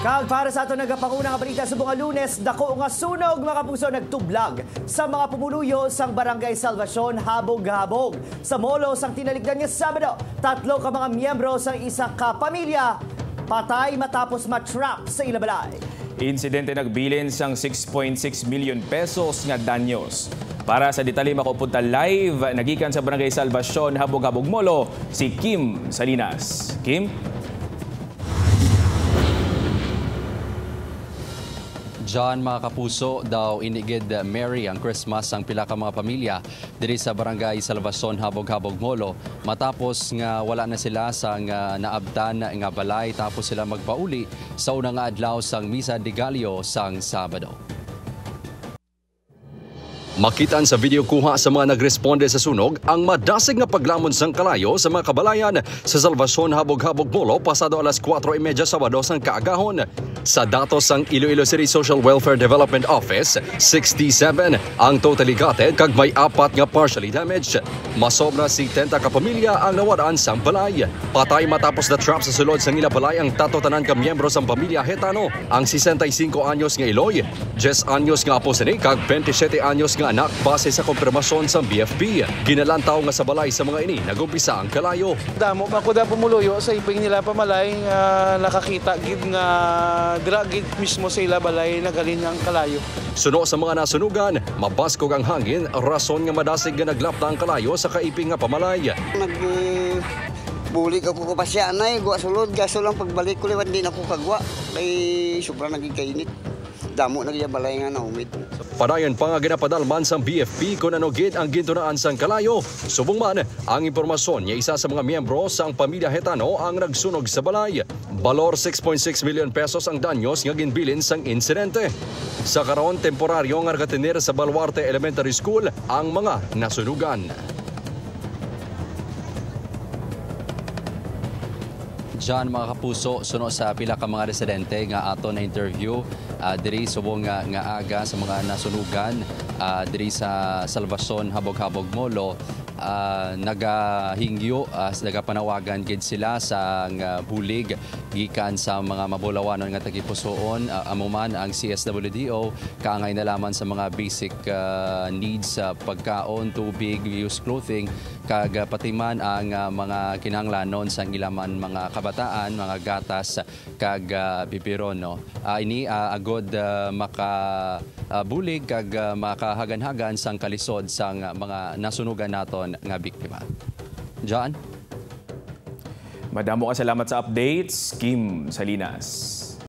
Kag para sa ato nagapanguna nga balita sa mga Lunes, dako nga sunog mga kapuso nagtublag sa mga pumuluyo sang Barangay Salvacion habog-habog. Sa molo sang tinaligdan nga Sabado, 3 ka mga miyembro sang isa ka pamilya patay matapos matrap sa ilabalay. Insidente nagbilin sang 6.6 million pesos nga danyos. Para sa detalye makupunta live nagikan sa Barangay Salvacion habog-habog molo si Kim Salinas. Kim? John, mga kapuso, daw inigid Mary ang Christmas ang pila ka mga pamilya diri sa Barangay Salvacion habog-habog molo matapos nga wala na sila sang naabtan nga balay tapos sila magpauli sa unang adlaw sang Misa de Gallo sang Sabado. Makitaan sa video kuha sa mga nagresponde sa sunog ang madasig nga paglamon sang kalayo sa mga kabalayan sa Salvacion habog-habog molo pasado alas 4:30 Sabado sang kaagahon. Sa datos sang Iloilo City Social Welfare Development Office, 67 ang totally gutted kag may 4 nga partially damaged. Masobra si 70 ka pamilya ang nawadaan sang balay. Patay matapos na trap sa sulod sang ila balay ang tanan ka miyembro sang pamilya Hetano. Ang 65 anyos nga Iloy, 10 anyos nga apo sini kag 27 anyos nga anak base sa konfirmasyon sa BFP. Ginalantaw nga sa balay sa mga ini nagumpisa ang kalayo. Damo makuda pumuluyo sa iping nila pamalay nakakita gid nga dira gid mismo sa ila balay nagalin ang kalayo. Suno sa mga nasunugan, mabaskog ang hangin rason nga madasig nga naglapta ang kalayo sa kaiping nga pamalay. Bulig ako pa siya anay, guwa sulod, gaso lang pagbalik ko liwan din ako kagwa. Kay sobrang naging kainit. Damo na balay nga naumid. Padayon pa nga ginapadalman sa BFP kung ano gid ang gintunaan sang kalayo. Subong man ang impormasyon niya isa sa mga miyembro sang pamilya Hetano ang nagsunog sa balay. Balor 6.6 million pesos ang danyos nga ginbilin sang insidente. Sa karon temporaryo nga nagatinir sa Baluarte Elementary School ang mga nasunugan. John, mga kapuso, suno sa pila ka mga residente nga ato na interview diri subong nga aga sa mga nasunugan diri sa Salvacion habog-habog molo. Nagahingyo, nagapanawagan gid sila sa bulig gikan sa mga mabulawanon nga tagipusoon. Amo man ang CSWDO kaangay na lamang sa mga basic needs sa pagkaon, tubig, used clothing kag pati man ang mga kinahanglanon sa ilaman mga kabataan, mga gatas kag bibiron no. Ini agod makabulig kag makahagan-hagan sang kalisod sang mga nasunugan naton nga biktima. John? Madamo ka salamat sa updates, Kim Salinas.